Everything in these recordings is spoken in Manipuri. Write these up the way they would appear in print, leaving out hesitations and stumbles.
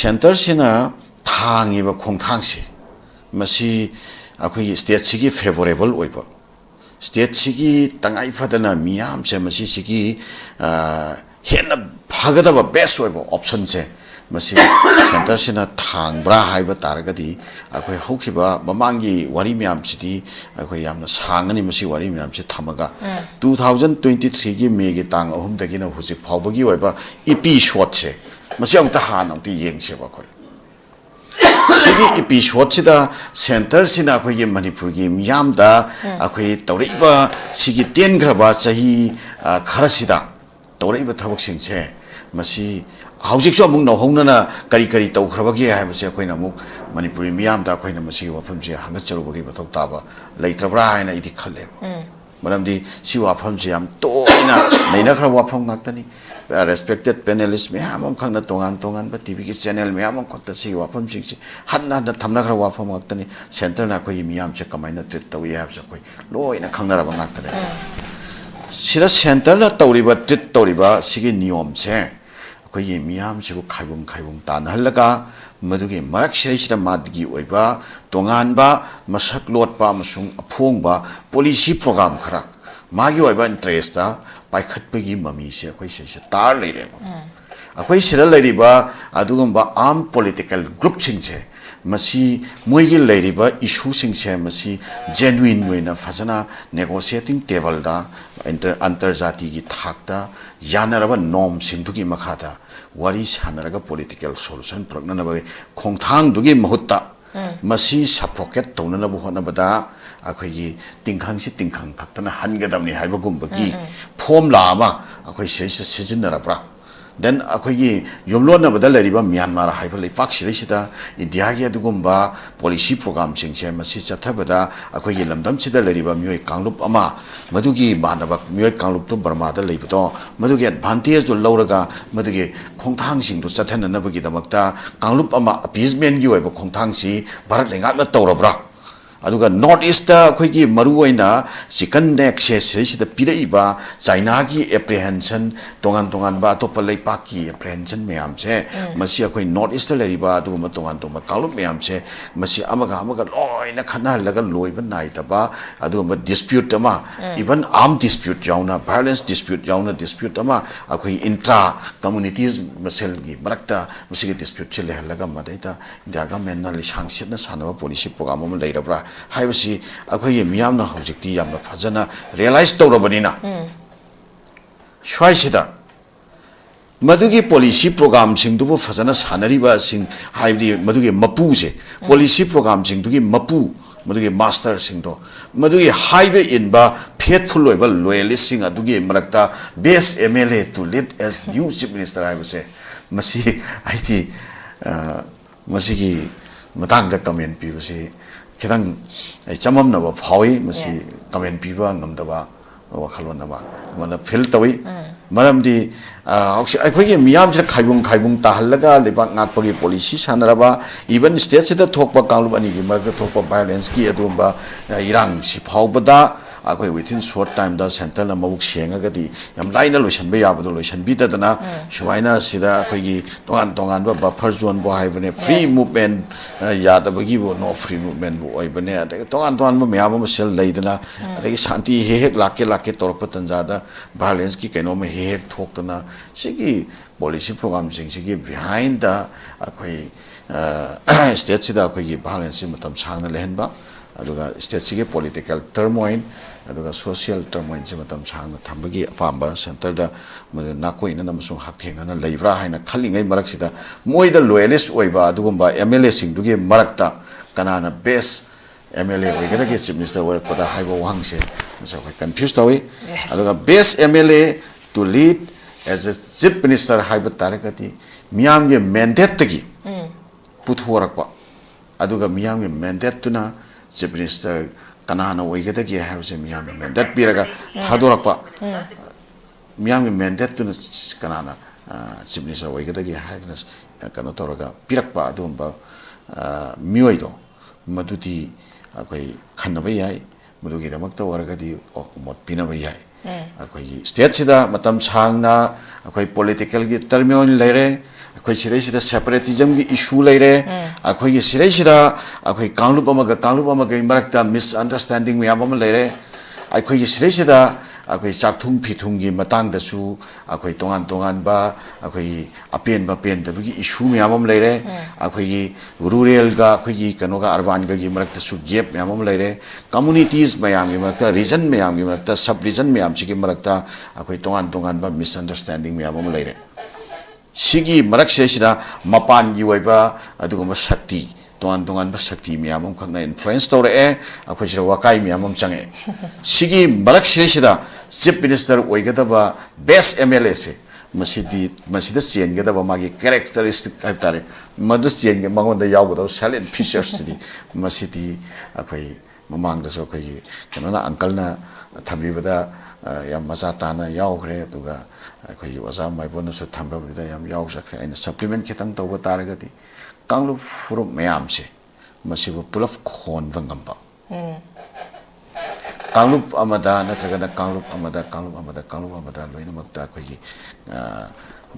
센터시나 탕이바 콩탕시 마시 아코이 스테이트시기 페버레블 오이버 스테이트시기 땅아이 파다나 미암세 마시 시기 헤나 파가다바 베스트 오이버 옵션세 마시 센터시나 탕브라 하이바 따라가디 아코이 호키바 마망기 와리 미암시디 아코이 얌나 상하니 마시 와리 미암시 타마가 2023기 메기 땅 어흠다기나 후지 파우버기 오이바 이피쇼트세 마시 엉타 하나디 옌세바 코이 시기 에피소드다 센터시나 아코이 머니푸르기 미암다 아코이 떠리바 시기 땐그라바 자히 카라시다 떠리바 타복싱체 마시 하우직소 묵 너홍나나 까리까리 떠크라바기 하이버세 아코이나 묵 머니푸르 미암다 아코이나 마시 와품제 한것저러보기 버톡다바 레이트라브라 하이나 이디 칼레고 마람디 시 와품제 얌 또이나 내나 크라 와품 같다니 respected panelists मैम खाना तोंगान तोंगान बा टीवी की चैनल मैम कोता सी वाफम सिंग हन्ना द थमना खरा वाफम गतनी सेंटर ना कोई मियाम से कमाइना ट्रीट तवे हाब से कोई लोइना खंगना रबा ngakta सिरा सेंटर ना तौरिबा ट्रीट तौरिबा सिगी नियम से कोई मियाम से को खाइबुम तान हल्लगा मधुगे मरक सिरिसिदा मादगी ओइबा तोंगान बा मसक लोटपा मसुंग अफोंबा पॉलिसी प्रोग्राम खरा मागी ओइबा इंटरेस्ट ता पाइखटपगी ममी से अखोई से तार लेरे अखोई सिरा लेरिबा अदुगुम्बा आर्म पॉलिटिकल ग्रुप सिंगसे मसी मोइगी लेरिबा इशू सिंगसे मसी जेन्युइन वेना फजना नेगोशिएटिंग टेबल दा अंतरजाति की थाकता यानरबा नॉर्म सिंधुगी मखादा वारी सानरगा पॉलिटिकल सॉल्यूशन प्रगननबा खोंथांग दुगी महुत्ता मसी सप्रोकेट तौननबु होनबदा अखोई तिंखांग से तिंखांग खतना हनगदमनी हाइबगुम्बगी फॉर्मुला अमा अखोई सिरिस सिजिनरब्रा देन अखोई युमलोनबदा लेरिबा म्यांमार हाइब लेपाक सिरिसिदा इंडिया की अदुगुम्बा पॉलिसी प्रोग्राम सिंगसे मसी चथबदा अखोई लमदम सिदा लेरिबा म्योय कांगलुप अमा मदुगी मानबा म्योय कांगलुप तो बर्मादा लेबदो मदुगी एडवांटेज जो लौरगा मदुगी खोंथांग सिंग तो चथननबगी दमकता कांगलुप अमा अपीसमेंट की ओइबा खोंथांग सि भारत लेंगाना तौरब्रा अदुगा नॉर्थ ईस्ट अखोई मरुओइना चिकन नेक से पीरइबा चाइना की एप्रिहेंशन तोंगान तोंगान बा अतोप लेपाक की एप्रिहेंशन मैम से मसी अखोई नॉर्थ ईस्ट लेरिबा अदुगुम तोंगान तोंगा कालुप मैम से मसी अमगा अमगा लोइना खनाहलगा लोइबा नाइतबा अदुगुम डिस्प्यूट अमा इवन आर्म डिस्प्यूट याउना वायलेंस डिस्प्यूट याउना डिस्प्यूट अमा अखोई इंट्रा कम्युनिटीज मसेल की मरक्ता मसी की डिस्प्यूट से लेहलगा मदैता इंडिया गवर्नमेंट ना लिसांगसिना सानवा पॉलिसी प्रोग्राम अमा लेरबरा हाइबसी अखोई मियामना हौजिकती यामना फजना रियलाइज तौरबनिना स्वाइसिदा मधुगी पॉलिसी प्रोग्राम सिंगदुबु फजना सानरिबा सिंग हाइबदी मधुगी मपू से पॉलिसी प्रोग्राम सिंगदुगी मपू मधुगी मास्टर सिंगदो मधुगी हाइबे इनबा फेथफुल ओइबा लॉयलिस्ट सिंग अदुगी मरक्ता best MLA to lead as new chief minister हाइबसे मसी आइती मसीगी मतांगदा कमेंट पीबसे खिदंग चममनबा फावी मसी कमेंट पीबा ngमदबा वखलोनबा मन फिल तवई मरमदी अखोई मियाम से खाइबुंग ताहलगा लेबा ngakpagi पॉलिसी सानरबा इवन स्टेट से थोकपा कांगलुप अनि की मरक थोकपा वायलेंस की अदुबा इरांग सि फावबदा अखोई विथिन शॉर्ट टाइम दा सेंटर ना मबुक सेंगगदी यम लाइना लोइसनबे याबदो लोइसनबिदना सुवाइना सिदा अखोई तोंगान बा बफर जोन बो हाइबने फ्री मूवमेंट यादबगी बो नो फ्री मूवमेंट बो ओइबने अदे तोंगान बा म्याम म सेल लेदना अदे शांति हेक लाके तोरप तंजादा वायलेंस की कैनो में हेक थोकतना सिगी पॉलिसी प्रोग्राम सिंगी बिहाइंड द अखोई स्टेट सिदा अखोई वायलेंस मतम सांगना लेहनबा अदुगा स्टेट सिगे पॉलिटिकल टर्मोइन अदुगा सोशल टर्मोइन से मतम सांगना थंबगी अपांबा सेंटर दा नाकोइना नमसुं हाकथेंगना लेब्रा हाइना खलिङै मरक सिदा मोइदा लॉयलिस्ट ओइबा अदुगुम्बा एमएलए सिंगदुगे मरकता कनाना बेस्ट एमएलए ओइगदगे चीफ मिनिस्टर वर्कपदा हाइबो वांगसे मसखै कंफ्यूज तवि अदुगा best MLA to lead as a chief minister हाइबा तारगति मियामगे मैंडेट तगी पुथोरकपा अदुगा मियामगे मैंडेट तुना चीफ मिनिस्टर कनाना ओइगदगे हाइबसे मियामगे मैंडेट पिरगा थादोरकपा मियामगे मैंडेट तुना कनाना चीफ मिनिस्टर ओइगदगे हाइदना कनो तोरगा पिरकपा अदुम्बा मियोइदो मदुदी अखोई खन्नबा याय मदुगी दमकता वरगदी मोट पिनबा याय अखोई स्टेट सिदा मतम सांगना अखोई पॉलिटिकल की टर्मिनल लेरे ꯑꯩꯈꯣꯏ ꯁꯤꯗꯩꯁꯤꯗ ꯁꯦꯄꯔꯦꯇꯤꯖꯝꯒꯤ ꯏꯁꯨ ꯂꯩꯔꯦ ꯑꯩꯈꯣꯏꯒꯤ ꯁꯤꯗꯩꯁꯤꯗ ꯑꯩꯈꯣꯏ ꯀꯥꯡꯂꯨꯞ ꯑꯃꯒꯤ ꯃꯔꯛꯇ ꯃꯤꯁꯑꯟꯗꯔꯁꯇꯦꯟꯗꯤꯡ ꯃꯌꯥꯝ ꯑꯃ ꯂꯩꯔꯦ ꯑꯩꯈꯣꯏꯒꯤ ꯁꯤꯗꯩꯁꯤꯗ ꯑꯩꯈꯣꯏ ꯆꯥꯛꯊꯨꯡ ꯐꯤꯊꯨꯡꯒꯤ ꯃꯇꯥꯡꯗꯁꯨ ꯑꯩꯈꯣꯏ ꯇꯣꯉꯥꯟ ꯇꯣꯉꯥꯟꯕ ꯑꯩꯈꯣꯏꯒꯤ ꯑꯄꯦꯟꯕ ꯄꯦꯟꯗꯕꯒꯤ ꯏꯁꯨ ꯃꯌꯥꯝ ꯑꯃ ꯂꯩꯔꯦ ꯑꯩꯈꯣꯏꯒꯤ ꯔꯨꯔꯦꯜꯒ ꯑꯩꯈꯣꯏꯒꯤ ꯀꯩꯅꯣꯒ ꯑꯔꯕꯥꯟꯒꯒꯤ ꯃꯔꯛꯇꯁꯨ ꯒꯦꯞ ꯃꯌꯥꯝ ꯑꯃ ꯂꯩꯔꯦ ꯀꯝꯃꯨꯅꯤꯇꯤꯁ ꯃꯌꯥꯝꯒꯤ ꯃꯔꯛꯇ ꯔꯤꯖꯟ ꯃꯌꯥꯝꯒꯤ ꯃꯔꯛꯇ ꯁꯕ ꯔꯤꯖꯟ ꯃꯌꯥꯝꯁꯤꯒꯤ ꯃꯔꯛꯇ ꯑꯩꯈꯣꯏ ꯇꯣꯉꯥꯟ ꯇꯣꯉꯥꯟꯕ ꯃꯤꯁꯑꯟꯗꯔꯁꯇꯦꯟꯗꯤꯡ ꯃꯌꯥꯝ ꯑꯃ ꯂꯩꯔꯦ ꯁꯤꯒꯤ ꯃꯔꯛꯁꯤꯗ ꯃꯄꯥꯟꯒꯤ ꯑꯣꯏꯕ ꯑꯗꯨꯒꯨꯝꯕ ꯁꯛꯇꯤ ꯇꯣꯉꯥꯟ ꯇꯣꯉꯥꯟꯕ ꯁꯛꯇꯤ ꯃꯌꯥꯝ ꯑꯃꯈꯛꯅ ꯏꯟꯐ꯭ꯂꯨꯌꯦꯟꯁ ꯇꯧꯔꯛꯑꯦ ꯑꯩꯈꯣꯏꯁꯤꯗ ꯋꯥꯀꯥꯏ ꯃꯌꯥꯝ ꯑꯃ ꯆꯪꯉꯛꯑꯦ ꯁꯤꯒꯤ ꯃꯔꯛꯁꯤꯗ ꯆꯤꯞ ꯃꯤꯅꯤꯁꯇꯔ ꯑꯣꯏꯒꯗꯕ ꯕꯦꯁ ꯑꯦꯝ ꯑꯦꯜ ꯑꯦꯁꯦ ꯃꯁꯤꯗ ꯆꯦꯟꯒꯗꯕ ꯃꯥꯒꯤ ꯀꯦꯔꯦꯛꯇꯔꯤꯁꯇꯤꯛ ꯍꯥꯏꯕ ꯇꯥꯔꯦ ꯃꯗꯨ ꯃꯉꯣꯟꯗ ꯌꯥꯎꯒꯗꯕ ꯁꯥꯏꯂꯦꯟ ꯐꯤꯆꯔꯁꯤꯗꯤ ꯃꯁꯤꯗꯤ ꯑꯩꯈꯣꯏ ꯃꯃꯥꯡꯗꯁꯨ ꯑꯩꯈꯣꯏꯒꯤ ꯀꯩꯅꯣꯅ ꯑꯪꯀꯜꯅ ꯊꯝꯕꯤꯕꯗ ꯌꯥꯝ ꯃꯆꯥ ꯇꯥꯅ ꯌꯥꯎꯈ꯭ꯔꯦ ꯑꯗꯨꯒ ꯑꯩꯈꯣꯏꯒꯤ ꯑꯣꯖꯥ ꯃꯥꯏꯕꯣꯟꯅꯁꯨ ꯊꯝꯕꯗꯨꯗ ꯌꯥꯝ ꯌꯥꯎꯖꯈ꯭ꯔꯦ ꯑꯩꯅ ꯁꯄ꯭ꯂꯤꯃꯦꯟ ꯈꯤꯇꯪ ꯇꯧꯕ ꯇꯥꯔꯒꯗꯤ ꯀꯥꯡꯂꯨꯞ ꯐꯨꯔꯨꯞ ꯃꯌꯥꯝꯁꯦ ꯃꯁꯤꯕꯨ ꯄꯨꯂꯞ ꯈꯣꯟꯕ ꯉꯝꯕ ꯀꯥꯡꯂꯨꯞ ꯑꯃꯗ ꯅꯠꯇ꯭ꯔꯒꯅ ꯀꯥꯡꯂꯨꯞ ꯑꯃꯗ ꯂꯣꯏꯅꯃꯛꯇ ꯑꯩꯈꯣꯏꯒꯤ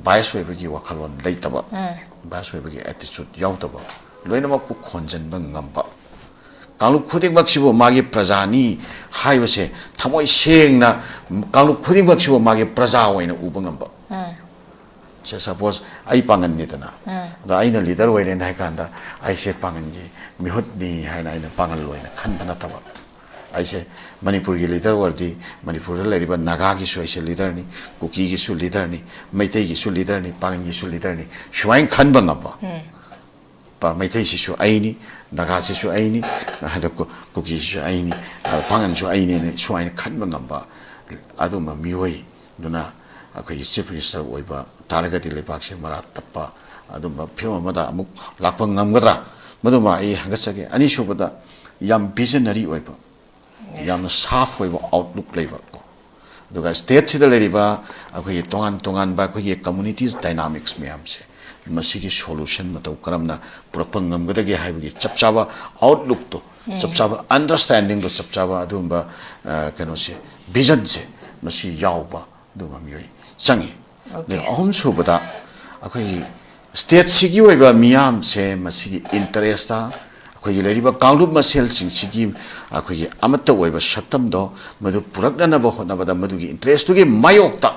ꯕꯥꯏꯁ ꯑꯣꯏꯕꯒꯤ ꯋꯥꯈꯜꯂꯣꯟ ꯂꯩꯇꯕ ꯕꯥꯏꯁ ꯑꯣꯏꯕꯒꯤ ꯑꯦꯇꯤꯆꯨꯠ ꯌꯥꯎꯗꯕ ꯂꯣꯏꯅꯃꯛꯄꯨ ꯈꯣꯟꯖꯟꯕ ꯉꯝꯕ ꯀꯥꯡꯂꯨꯞ ꯈꯨꯗꯤꯡꯃꯛꯁꯤꯕꯨ ꯃꯥꯒꯤ ꯄ꯭ꯔꯖꯥꯅꯤ ꯍꯥꯏꯕꯁꯦ ꯊꯃꯣꯏ ꯁꯦꯡꯅ ꯀꯥꯡꯂꯨꯞ ꯈꯨꯗꯤꯡꯃꯛꯁꯤꯕꯨ ꯃꯥꯒꯤ ꯄ꯭ꯔꯖꯥ ꯑꯣꯏꯅ ꯎꯕ ꯉꯝꯕ सपोज आई पांगननीदना अदा आइना लीडर होइरेन हाय कांदा आइसे पांगनगी मिहुतनी हायना आइना पांगल लोइना खनबा नतबा आइसे मणिपुर की लीडर वर्दी मणिपुर लेरिबा नागा की सु आइसे लीडर नि कुकी की सु लीडर नि मैतै की सु लीडर नि पांगन की सु लीडर नि सुवाइन खनबा ngamba pa मैतै सिसु आइनी नागा सिसु आइनी हद कुकी सिसु आइनी पांगन सु आइनी ने सुवाइन खनबा ngamba अदुमा मिवै दुना अखोई चीफ मिनिस्टर ओइबा तारगति लेपाक्से मरा तप्पा अदुमा फिल्म अमदा अमुक लाक्पा ngамगद्रा मदुमा आई हंगसगे अनि सुबदा याम विजनरी ओइबा याम साफ ओइबा आउटलुक लेबा को दुगा स्टेट सिदा लेरिबा अखोई तोंगान बा अखोई कम्युनिटीज डायनामिक्स मयामसे मसिगी सोल्यूशन मतौ करमना पुरपा ngамगदगे हाइबगी चपचाबा आउटलुक तो चपचाबा अंडरस्टैंडिंग तो चपचाबा अदुमा कनोसे विजन से मसि यावबा अदुमा मियोई चंगी ने अहम सुबदा अखोई स्टेट सिगी ओइबा मियाम से मसिगी इंटरेस्टा अखोई लेरिबा कांगलुप मसेल सिंसिगी अखोई अमत्त ओइबा शक्तम दो मदु पुरकनबा होनबदा मदुगी इंटरेस्ट तुगे मायोक्ता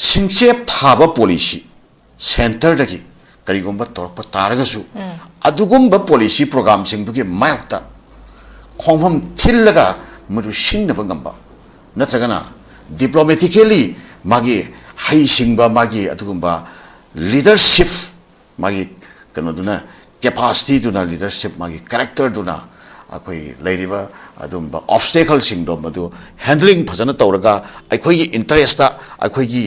सिंचेप थाबा पॉलिसी सेंटर दगी करिगुंबा तोरपा तारगसु अदुगुंबा पॉलिसी प्रोग्राम सिंदुगे मायोक्ता खोंफम थिल्लगा मदु सिंगनबा गंबा नत्रगना डिप्लोमेटिकली मागी हाई सिंगबा मागी अदुगुंबा लीडरशिप मागी कनोदुना कैपेसिटी दुना लीडरशिप मागी कैरेक्टर दुना अखोई लेरिबा अदुंबा ऑब्स्टेकल सिंगदो मदु हैंडलिंग फजना तौरगा अखोई इंटरेस्टा अखोई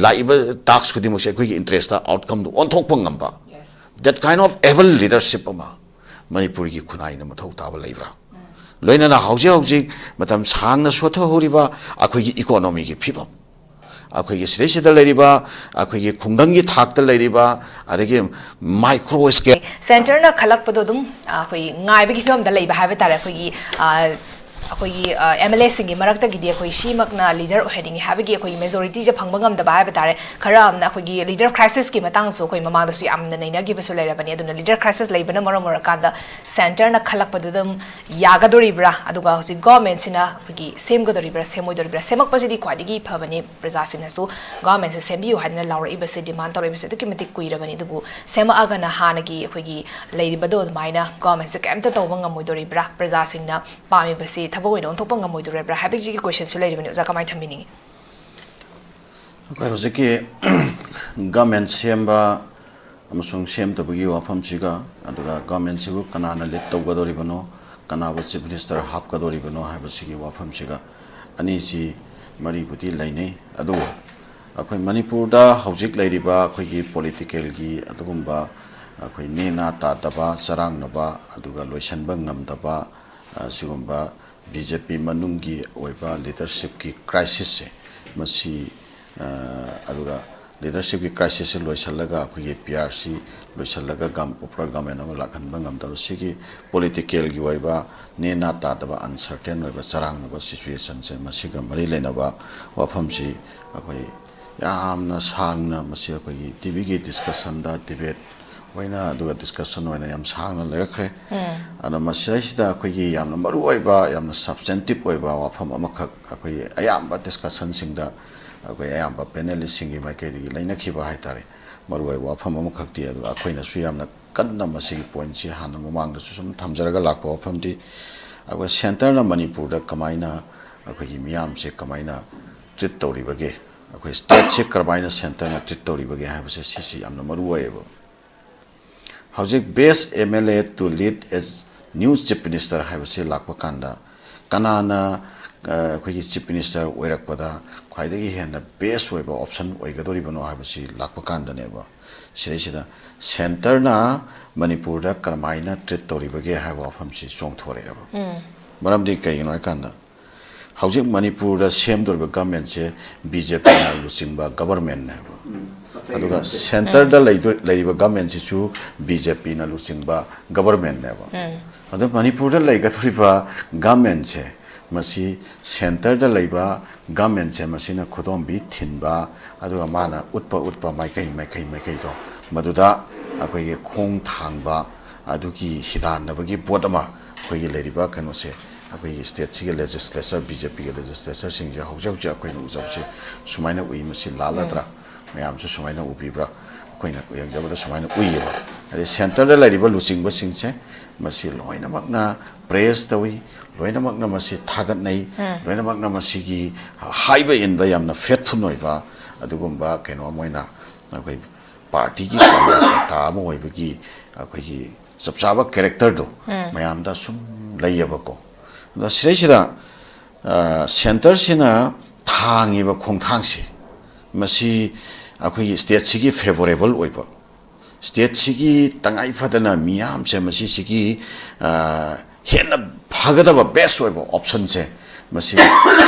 लाइबा टास्क खुदिमसे अखोई इंटरेस्टा आउटकम दु ओनथोकपा ngamba that kind of able leadership ama manipur gi khunai na mathau taba leibra loina na hauji matam sangna sotha horiba akhoi gi economy gi phibam akhoi gi sida leiriba akhoi gi khungdang gi thakta leiriba adagi micro scale center na khalak pado dum akhoi ngai bi phibam da leiba haiba tare akhoi gi अखोई एमएलए सिंगी मरक्ता गिदी अखोई सीमकना लीडर ओहेदिंग हाबगी अखोई मेजॉरिटी जे फंगबा ngam हाइबा तारे खरा अमना अखोई लीडर क्राइसिस की मतंग सो अखोई ममादसु यामना नैनागिबसु लेरबनी अदुना लीडर क्राइसिस लेबना मरमर कादा सेंटर ना खलकपदुदम यागदोरिब्रा अदुगा होसि गवर्नमेंट सिना अखोई सेमगदोरिब्रा सेमोइदोरिब्रा सेमकपसिदी ख्वादिगी फबनी प्रजासिनसु गवर्नमेंट से सेमबियु हादिना लाउरइबसे डिमांड तौरइबसे दुकि मति कुइरबनी दुबु सेमअगना हानगी अखोई लेरिबदो अदुमाइना गवर्नमेंट से केमता तौबा ngамोइदोरिब्रा प्रजासिना पामिबसे थबो ओइन ओनथोपा ngамोइदोरिब्रा हाबिजिगी क्वेश्चन सु लेरिबनी ओजा कमाइ थमिनी अखोई होजिकि गवर्नमेंट सेमबा अमसुंग सेम तबगी वाफम सिगा अदुगा गवर्नमेंट सिबु कनाना लीड तौगदोरिबनो कनाबो चीफ मिनिस्टर हापकदोरिबनो हाबसिगी वाफम सिगा अनिसि मरिबुति लैनै अदु अखोई मणिपुरदा हौजिक लैरिबा अखोईगी पॉलिटिकल की अदुगुंबा अखोई नेना तादबा चरांगनबा अदुगा लोइसनबा ngамदबा सिगुंबा बीजेपी मनुंगी ओइबा लीडरशिप की क्राइसिस से मसी अदुगा लीडरशिप की क्राइसिस से लोइसलगा अखोई पीआरसी लोइसलगा गम पॉपुलर गवर्नमेंट अमा लाखनबा ngамदबा सिगी पॉलिटिकल की ओइबा नेना तादबा अनसर्टेन ओइबा चरांगनबा सिचुएशन से मसीगा मरि लेनबा वाफम सि अखोई ꯌꯥꯝꯅ ꯁꯥꯡꯅ ꯃꯁꯤ ꯑꯩꯈꯣꯏꯒꯤ ꯇꯤꯚꯤꯒꯤ ꯗꯤꯁꯀꯁꯟꯗ ꯗꯤꯕꯦꯠ ꯑꯣꯏꯅ ꯑꯗꯨꯒ ꯗꯤꯁꯀꯁꯟ ꯑꯣꯏꯅ ꯌꯥꯝ ꯁꯥꯡꯅ ꯂꯩꯔꯛꯈ꯭ꯔꯦ ꯑꯗꯣ ꯃꯁꯤꯗꯩꯁꯤꯗ ꯑꯩꯈꯣꯏꯒꯤ ꯌꯥꯝꯅ ꯃꯔꯨꯑꯣꯏꯕ ꯌꯥꯝꯅ ꯁꯕꯁꯇꯦꯟꯇꯤꯞ ꯑꯣꯏꯕ ꯋꯥꯐꯝ ꯑꯃꯈꯛ ꯑꯩꯈꯣꯏꯒꯤ ꯑꯌꯥꯝꯕ ꯗꯤꯁꯀꯁꯟꯁꯤꯡꯗ ꯑꯩꯈꯣꯏ ꯑꯌꯥꯝꯕ ꯄꯦꯅꯦꯂꯤꯁꯁꯤꯡꯒꯤ ꯃꯥꯏꯀꯩꯗꯒꯤ ꯂꯩꯅꯈꯤꯕ ꯍꯥꯏꯇꯥꯔꯦ ꯃꯔꯨꯑꯣꯏꯕ ꯋꯥꯐꯝ ꯑꯃꯈꯛꯇꯤ ꯑꯗꯨꯒ ꯑꯩꯈꯣꯏꯅꯁꯨ ꯌꯥꯝꯅ ꯀꯟꯅ ꯃꯁꯤꯒꯤ ꯄꯣꯏꯟꯠꯁꯤ ꯍꯥꯟꯅ ꯃꯃꯥꯡꯗꯁꯨ ꯁꯨꯝ ꯊꯝꯖꯔꯒ ꯂꯥꯛꯄ ꯋꯥꯐꯝꯗꯤ ꯑꯩꯈꯣꯏ ꯁꯦꯟꯇꯔꯅ ꯃꯅꯤꯄꯨꯔꯗ ꯀꯃꯥꯏꯅ ꯑꯩꯈꯣꯏꯒꯤ ꯃꯤꯌꯥꯝꯁꯦ ꯀꯃꯥꯏꯅ ꯇ꯭ꯔꯤꯠ ꯇꯧꯔꯤꯕꯒꯦ ꯑꯩꯈꯣꯏ ꯁ꯭ꯇꯦꯠꯁꯦ ꯀꯔꯝꯍꯥꯏꯅ ꯁꯦꯟꯇꯔꯅ ꯇ꯭ꯔꯤꯠ ꯇꯧꯔꯤꯕꯒꯦ ꯍꯥꯏꯕꯁꯦ ꯁꯤꯁꯤ ꯌꯥꯝꯅ ꯃꯔꯨꯑꯣꯏꯌꯦꯕ ꯍꯧꯖꯤꯛ best MLA to lead as new chief minister ꯍꯥꯏꯕꯁꯤ ꯂꯥꯛꯄ ꯀꯥꯟꯗ ꯀꯅꯥꯅ ꯑꯩꯈꯣꯏꯒꯤ ꯆꯤꯐ ꯃꯤꯅꯤꯁꯇꯔ ꯑꯣꯏꯔꯛꯄꯗ ꯈ꯭ꯋꯥꯏꯗꯒꯤ ꯍꯦꯟꯅ ꯕꯦꯁ ꯑꯣꯏꯕ ꯑꯣꯞꯁꯟ ꯑꯣꯏꯒꯗꯧꯔꯤꯕꯅꯣ ꯍꯥꯏꯕꯁꯤ ꯂꯥꯛꯄ ꯀꯥꯟꯗꯅꯦꯕ ꯁꯤꯗꯩꯁꯤꯗ ꯁꯦꯟꯇꯔꯅ ꯃꯅꯤꯄꯨꯔꯗ ꯀꯔꯝꯍꯥꯏꯅ ꯇ꯭ꯔꯤꯠ ꯇꯧꯔꯤꯕꯒꯦ ꯍꯥꯏꯕ ꯋꯥꯐꯝꯁꯤ ꯆꯣꯡꯊꯣꯔꯛꯑꯦꯕ ꯃꯔꯝꯗꯤ ꯀꯩꯒꯤꯅꯣ ꯍꯥꯏꯀꯥꯟꯗ ꯍꯧꯖꯤꯛ ꯃꯅꯤꯄꯨꯔꯗ ꯁꯦꯝꯗꯧꯔꯤꯕ ꯒꯚꯔꯟꯃꯦꯟꯠꯁꯦ BJPꯅ ꯂꯨꯆꯤꯡꯕ ꯒꯚꯔꯟꯃꯦꯟꯠꯅꯦꯕ ꯑꯗꯨꯒ ꯁꯦꯟꯇꯔꯗ ꯂꯩꯔꯤꯕ ꯒꯚꯔꯟꯃꯦꯟꯠꯁꯤꯁꯨ BJPꯅ ꯂꯨꯆꯤꯡꯕ ꯒꯚꯔꯟꯃꯦꯟꯠꯅꯦꯕ ꯑꯗꯣ ꯃꯅꯤꯄꯨꯔꯗ ꯂꯩꯒꯗꯧꯔꯤꯕ ꯒꯚꯔꯟꯃꯦꯟꯠꯁꯦ ꯃꯁꯤ ꯁꯦꯟꯇꯔꯗ ꯂꯩꯕ ꯒꯚꯔꯟꯃꯦꯟꯠꯁꯦ ꯃꯁꯤꯅ ꯈꯨꯗꯣꯝꯕꯤ ꯊꯤꯟꯕ ꯑꯗꯨꯒ ꯃꯥꯅ ꯎꯠꯄ ꯃꯥꯏꯀꯩꯗꯣ ꯃꯗꯨꯗ ꯑꯩꯈꯣꯏꯒꯤ ꯈꯣꯡ ꯊꯥꯡꯕ ꯑꯗꯨꯒꯤ ꯍꯤꯗꯥꯟꯅꯕꯒꯤ ꯄꯣꯠ ꯑꯃ ꯑꯩꯈꯣꯏꯒꯤ ꯂꯩꯔꯤꯕ ꯀꯩꯅꯣꯁꯦ ꯑꯩꯈꯣꯏꯒꯤ ꯁ꯭ꯇꯦꯠꯁꯤꯒꯤ ꯂꯦꯖꯤꯁꯂꯦꯆꯔ BJPꯒꯤ ꯂꯦꯖꯤꯁꯂꯦꯆꯔꯁꯤꯡꯁꯦ ꯍꯧꯖꯤꯛ ꯑꯩꯈꯣꯏꯅ ꯎꯖꯕꯁꯦ ꯁꯨꯃꯥꯏꯅ ꯎꯏ ꯃꯁꯤ ꯂꯥꯜꯂꯗ꯭ꯔꯥ ꯃꯌꯥꯝꯁꯨ ꯁꯨꯃꯥꯏꯅ ꯎꯕꯤꯕ꯭ꯔꯥ ꯑꯩꯈꯣꯏꯅ ꯌꯦꯡꯖꯕꯗ ꯁꯨꯃꯥꯏꯅ ꯎꯏꯌꯦꯕ ꯍꯥꯏꯗꯤ ꯁꯦꯟꯇꯔꯗ ꯂꯩꯔꯤꯕ ꯂꯨꯆꯤꯡꯕꯁꯤꯡꯁꯦ ꯃꯁꯤ ꯂꯣꯏꯅꯃꯛꯅ ꯄ꯭ꯔꯦꯁ ꯇꯧꯏ ꯂꯣꯏꯅꯃꯛꯅ ꯃꯁꯤ ꯊꯥꯒꯠꯅꯩ ꯂꯣꯏꯅꯃꯛꯅ ꯃꯁꯤꯒꯤ ꯍꯥꯏꯕ ꯏꯟꯕ ꯌꯥꯝꯅ ꯐꯦꯠꯐꯨꯜ ꯑꯣꯏꯕ ꯑꯗꯨꯒꯨꯝꯕ ꯀꯩꯅꯣ ꯑꯃ ꯑꯣꯏꯅ ꯑꯩꯈꯣꯏ ꯄꯥꯔꯇꯤꯒꯤ ꯀꯔꯇꯥ ꯑꯃ ꯑꯣꯏꯕꯒꯤ ꯑꯩꯈꯣꯏꯒꯤ ꯆꯞ ꯆꯥꯕ ꯀꯦꯔꯦꯛꯇꯔꯗꯣ ꯃꯌꯥꯝꯗ ꯁꯨꯝ ꯂꯩꯌꯦꯕꯀꯣ ꯑꯗꯣ ꯁꯤꯗꯩꯁꯤꯗ ꯁꯦꯟꯇꯔꯁꯤꯅ ꯊꯥꯡꯉꯤꯕ ꯈꯣꯡꯊꯥꯡꯁꯤ ꯃꯁꯤ ꯑꯩꯈꯣꯏꯒꯤ ꯁ꯭ꯇꯦꯠꯁꯤꯒꯤ ꯐꯦꯚꯣꯔꯦꯕꯜ ꯑꯣꯏꯕ ꯁ꯭ꯇꯦꯠꯁꯤꯒꯤ ꯇꯉꯥꯏ ꯐꯗꯅ ꯃꯤꯌꯥꯝꯁꯦ ꯃꯁꯤꯁꯤꯒꯤ ꯍꯦꯟꯅ ꯐꯒꯗꯕ ꯕꯦꯁ ꯑꯣꯏꯕ ꯑꯣꯞꯁꯟꯁꯦ ꯃꯁꯤ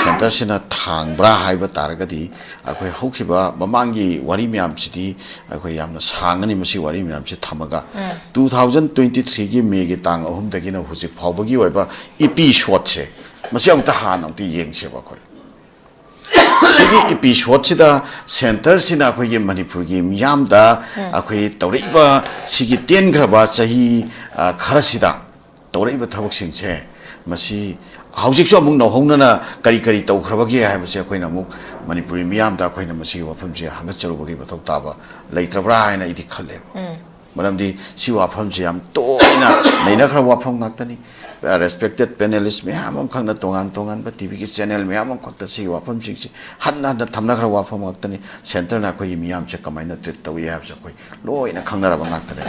ꯁꯦꯟꯇꯔꯁꯤꯅ ꯊꯥꯡꯕ꯭ꯔꯥ ꯍꯥꯏꯕ ꯇꯥꯔꯒꯗꯤ ꯑꯩꯈꯣꯏ ꯍꯧꯈꯤꯕ ꯃꯃꯥꯡꯒꯤ ꯋꯥꯔꯤ ꯃꯌꯥꯝꯁꯤꯗꯤ ꯑꯩꯈꯣꯏ ꯌꯥꯝꯅ ꯁꯥꯡꯉꯅꯤ ꯃꯁꯤ ꯋꯥꯔꯤ ꯃꯌꯥꯝꯁꯤ ꯊꯝꯃꯒ 2023ꯒꯤ ꯃꯦꯒꯤ ꯇꯥꯡ 3ꯗꯒꯤꯅ ꯍꯧꯖꯤꯛ ꯐꯥꯎꯕꯒꯤ ꯑꯣꯏꯕ ꯏꯄꯤꯁꯣꯠꯁꯦ ꯃꯁꯤ ꯍꯥꯟꯅ ꯌꯦꯡꯁꯦꯕ ꯑꯩꯈꯣꯏ ꯁꯤꯒꯤ ꯏꯄꯤꯁꯣꯠꯁꯤꯗ ꯁꯦꯟꯇꯔꯁꯤꯅ ꯑꯩꯈꯣꯏꯒꯤ ꯃꯅꯤꯄꯨꯔꯒꯤ ꯃꯤꯌꯥꯝꯗ ꯑꯩꯈꯣꯏ ꯇꯧꯔꯛꯏꯕ ꯁꯤꯒꯤ ꯇꯦꯟꯈ꯭ꯔꯕ ꯆꯍꯤ ꯈꯔꯁꯤꯗ ꯇꯧꯔꯛꯏꯕ ꯊꯕꯛꯁꯤꯡꯁꯦ ꯃꯁꯤ ꯍꯧꯖꯤꯛꯁꯨ ꯑꯃꯨꯛ ꯅꯧꯍꯧꯅꯅ ꯀꯔꯤ ꯀꯔꯤ ꯇꯧꯈ꯭ꯔꯕꯒꯦ ꯍꯥꯏꯕꯁꯦ ꯑꯩꯈꯣꯏꯅ ꯑꯃꯨꯛ ꯃꯅꯤꯄꯨꯔꯤ ꯃꯤꯌꯥꯝꯗ ꯑꯩꯈꯣꯏꯅ ꯃꯁꯤꯒꯤ ꯋꯥꯐꯝꯁꯦ ꯍꯪꯒꯠꯆꯔꯨꯕꯒꯤ ꯃꯊꯧ ꯇꯥꯕ ꯂꯩꯇ꯭ꯔꯕ꯭ꯔꯥ ꯍꯥꯏꯅ ꯑꯩꯗꯤ ꯈꯜꯂꯦꯕ ꯃꯔꯝꯗꯤ ꯁꯤ ꯋꯥꯐꯝꯁꯦ ꯌꯥꯝ ꯇꯣꯏꯅ ꯅꯩꯅꯈ꯭ꯔꯕ ꯋꯥꯐꯝ ꯉꯥꯛꯇꯅꯤ ꯔꯦꯁꯄꯦꯛꯇꯦꯠ ꯄꯦꯅꯦꯂꯤꯁ ꯃꯌꯥꯝ ꯑꯃꯈꯛꯅ ꯇꯣꯉꯥꯟ ꯇꯣꯉꯥꯟꯕ ꯇꯤꯚꯤꯒꯤ ꯆꯦꯅꯦꯜ ꯃꯌꯥꯝ ꯑꯃꯈꯛꯇ ꯁꯤꯒꯤ ꯋꯥꯐꯝꯁꯤꯡꯁꯤ ꯍꯟꯅ ꯊꯝꯅꯈ꯭ꯔꯕ ꯋꯥꯐꯝ ꯉꯥꯛꯇꯅꯤ ꯁꯦꯟꯇꯔꯅ ꯑꯩꯈꯣꯏꯒꯤ ꯃꯤꯌꯥꯝꯁꯦ ꯀꯃꯥꯏꯅ ꯇ꯭ꯔꯤꯠ ꯇꯧꯏ ꯍꯥꯏꯕꯁꯦ ꯑꯩꯈꯣই ꯂꯣꯏꯅ ꯈꯪꯅꯔꯕ ꯉꯥꯛꯇꯅꯦ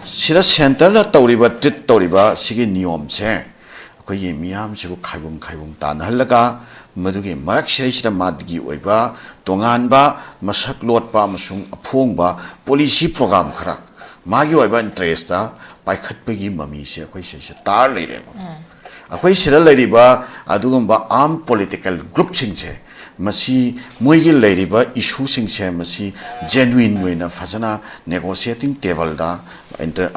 ꯁꯤꯗ ꯁꯦꯟꯇꯔꯅ ꯇꯧꯔꯤꯕ ꯇ꯭ꯔꯤꯠ ꯇꯧꯔꯤꯕ ꯁꯤꯒꯤ ꯅꯤꯌꯣꯝꯁꯦ ꯑꯩꯈꯣꯏꯒꯤ ꯃꯤꯌꯥꯝꯁꯤꯕꯨ ꯈꯥꯏꯕꯨꯡ ꯇꯥꯟꯅꯍꯜꯂꯒ ꯃꯗꯨꯒꯤ ꯃꯔꯛꯁꯤꯗꯩꯁꯤꯗ ꯃꯥꯒꯤ ꯑꯣꯏꯕ ꯇꯣꯉꯥꯟꯕ ꯃꯁꯛ ꯂꯣꯠꯄ ꯑꯃꯁꯨꯡ ꯑꯐꯣꯡꯕ ꯄꯣꯂꯤꯁꯤ ꯄ꯭ꯔꯣꯒ꯭ꯔꯥꯝ ꯈꯔ ꯃꯥꯒꯤ ꯑꯣꯏꯕ ꯏꯟꯇꯔꯦꯁꯇ ꯄꯥꯏꯈꯠꯄꯒꯤ ꯃꯃꯤꯁꯦ ꯑꯩꯈꯣꯏ ꯁꯤꯁꯦ ꯇꯥꯔ ꯂꯩꯔꯦꯕ ꯑꯩꯈꯣꯏ ꯁꯤꯗ ꯂꯩꯔꯤꯕ ꯑꯗꯨꯒꯨꯝꯕ ꯑꯥꯔꯝ ꯄꯣꯂꯤꯇꯤꯀꯦꯜ ꯒ꯭ꯔꯨꯞꯁꯤꯡꯁꯦ ꯃꯁꯤ ꯃꯣꯏꯒꯤ ꯂꯩꯔꯤꯕ ꯏꯁꯨꯁꯤꯡꯁꯦ ꯃꯁꯤ ꯖꯦꯅꯨꯏꯟ ꯑꯣꯏꯅ ꯐꯖꯅ ꯅꯦꯒꯣꯁꯤꯌꯦꯇꯤꯡ ꯇꯦꯕꯜꯗ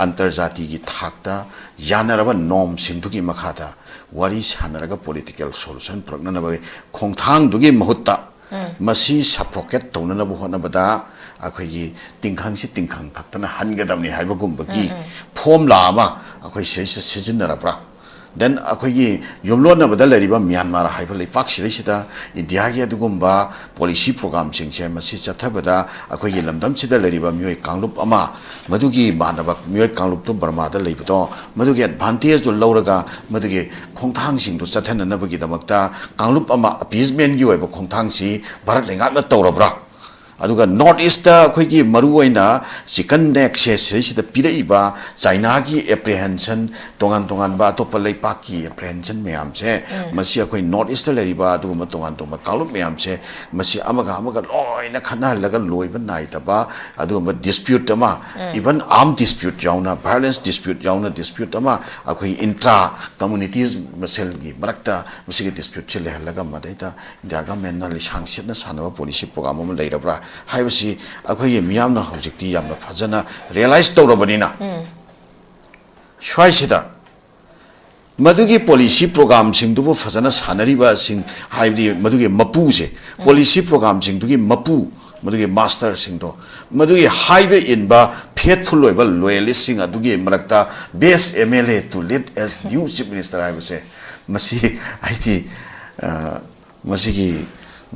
ꯑꯟꯇꯔꯖꯥꯇꯤꯒꯤ ꯊꯥꯛꯇ ꯌꯥꯅꯔꯕ ꯅꯣꯝꯁꯤꯡꯗꯨꯒꯤ ꯃꯈꯥꯗ ꯋꯥꯔꯤ ꯁꯥꯟꯅꯔꯒ ꯄꯣꯂꯤꯇꯤꯀꯦꯜ ꯁꯣꯂꯨꯁꯟ ꯄꯨꯔꯛꯅꯅꯕꯒꯤ ꯈꯣꯡꯊꯥꯡꯗꯨꯒꯤ ꯃꯍꯨꯠꯇ ꯃꯁꯤ ꯁꯄ꯭ꯔꯣꯀꯦꯠ ꯇꯧꯅꯅꯕ ꯍꯣꯠꯅꯕꯗ ꯑꯩꯈꯣꯏꯒꯤ ꯇꯤꯡꯈꯪꯁꯤ ꯇꯤꯡꯈꯪ ꯈꯛꯇꯅ ꯍꯟꯒꯗꯕꯅꯤ ꯍꯥꯏꯕꯒꯨꯝꯕꯒꯤ ꯐꯣꯝꯂꯥ ꯑꯃ ꯑꯩꯈꯣꯏ ꯁꯤꯗꯩꯁꯤꯗ ꯁꯤꯖꯤꯟꯅꯔꯕ꯭ꯔꯥ then ꯑꯩꯈꯣꯏꯒꯤ ꯌꯨꯝꯂꯣꯟꯅꯕꯗ ꯂꯩꯔꯤꯕ ꯃ꯭ꯌꯥꯟꯃꯥꯔ ꯍꯥꯏꯕ ꯂꯩꯄꯥꯛꯁꯤꯗꯩꯁꯤꯗ ꯏꯟꯗꯤꯌꯥꯒꯤ ꯑꯗꯨꯒꯨꯝꯕ ꯄꯣꯂꯤꯁꯤ ꯄ꯭ꯔꯣꯒ꯭ꯔꯥꯝꯁꯤꯡꯁꯦ ꯃꯁꯤ ꯆꯠꯊꯕꯗ ꯑꯩꯈꯣꯏꯒꯤ ꯂꯝꯗꯝꯁꯤꯗ ꯂꯩꯔꯤꯕ ꯃꯤꯑꯣꯏ ꯀꯥꯡꯂꯨꯞ ꯑꯃ ꯃꯗꯨꯒꯤ ꯃꯥꯟꯅꯕ ꯃꯤꯑꯣꯏ ꯀꯥꯡꯂꯨꯞꯇꯨ ꯕꯔꯃꯥꯗ ꯂꯩꯕꯗꯣ ꯃꯗꯨꯒꯤ ꯑꯦꯗꯚꯥꯟꯇꯦꯖꯗꯨ ꯂꯧꯔꯒ ꯃꯗꯨꯒꯤ ꯈꯣꯡꯊꯥꯡꯁꯤꯡꯗꯨ ꯆꯠꯊꯅꯅꯕꯒꯤꯗꯃꯛꯇ ꯀꯥꯡꯂꯨꯞ ꯑꯃ ꯑꯄꯤꯁꯃꯦꯟꯒꯤ ꯑꯣꯏꯕ ꯈꯣꯡꯊꯥꯡꯁꯤ ꯚꯥꯔꯠ ꯂꯩꯉꯥꯛꯅ ꯇꯧꯔꯕ꯭ꯔꯥ ꯑꯗꯨꯒ ꯅꯣꯔꯠ ꯏꯁꯇ ꯑꯩꯈꯣꯏꯒꯤ ꯃꯔꯨꯑꯣꯏꯅ ꯆꯤꯀꯟ ꯅꯦꯛꯁꯦ ꯁꯤꯗꯩꯁꯤꯗ ꯄꯤꯔꯛꯏꯕ ꯆꯥꯏꯅꯥꯒꯤ ꯑꯦꯄ꯭ꯔꯤꯍꯦꯟꯁꯟ ꯇꯣꯉꯥꯟꯕ ꯑꯇꯣꯞꯄ ꯂꯩꯄꯥꯛꯀꯤ ꯑꯦꯄ꯭ꯔꯤꯍꯦꯟꯁꯟ ꯃꯌꯥꯝꯁꯦ ꯃꯁꯤ ꯑꯩꯈꯣꯏ ꯅꯣꯔꯠ ꯏꯁꯇ ꯂꯩꯔꯤꯕ ꯑꯗꯨꯒꯨꯝꯕ ꯇꯣꯉꯥꯟꯕ ꯀꯥꯡꯂꯨꯞ ꯃꯌꯥꯝꯁꯦ ꯃꯁꯤ ꯑꯃꯒ ꯂꯣꯏꯅ ꯈꯠꯅꯍꯜꯂꯒ ꯂꯣꯏꯕ ꯅꯥꯏꯗꯕ ꯑꯗꯨꯒꯨꯝꯕ ꯗꯤꯁꯄ꯭ꯌꯨꯠ ꯑꯃ ꯏꯚꯟ ꯑꯥꯔꯝ ꯗꯤꯁꯄ꯭ꯌꯨꯠ ꯌꯥꯎꯅ ꯚꯥꯏꯑꯣꯂꯦꯟꯁ ꯗꯤꯁꯄ꯭ꯌꯨꯠ ꯌꯥꯎꯅ ꯗꯤꯁꯄ꯭ꯌꯨꯠ ꯑꯃ ꯑꯩꯈꯣꯏ ꯏꯟꯇ꯭ꯔꯥ ꯀꯝꯃꯨꯅꯤꯇꯤꯁ ꯃꯁꯦꯜꯒꯤ ꯃꯔꯛꯇ ꯃꯁꯤꯒꯤ ꯗꯤꯁꯄ꯭ꯌꯨꯠꯁꯦ ꯂꯩꯍꯜꯂꯒ ꯃꯗꯩꯗ ꯏꯟꯗꯤꯌꯥ ꯒꯚꯔꯟꯃꯦꯟꯠꯅ ꯂꯤꯁꯥꯡ ꯁꯤꯠꯅ ꯁꯥꯟꯅꯕ ꯄꯣꯂꯤꯁꯤ ꯄ꯭ꯔꯣꯒ꯭ꯔꯥꯝ ꯑꯃ ꯂꯩꯔꯕ꯭ꯔꯥ ꯍꯥꯏꯕꯁꯤ ꯑꯩꯈꯣꯏꯒꯤ ꯃꯤꯌꯥꯝꯅ ꯍꯧꯖꯤꯛꯇꯤ ꯌꯥꯝꯅ ꯐꯖꯅ ꯔꯤꯌꯦꯂꯥꯏꯁ ꯇꯧꯔꯕꯅꯤꯅ ꯁ꯭ꯋꯥꯏꯁꯤꯗ मधुगी पॉलिसी प्रोग्राम सिंगदुबु फजना सानरिबा सिंग हाइबदी मधुगी मपू से पॉलिसी प्रोग्राम सिंगदुगी मपू मधुगी मास्टर सिंगदो मधुगी हाइबे इनबा फेथफुल ओइबा लॉयलिस्ट सिंग अदुगी मरक्ता best MLA to lead as new chief minister हाइबसे मसी आइति मसीगी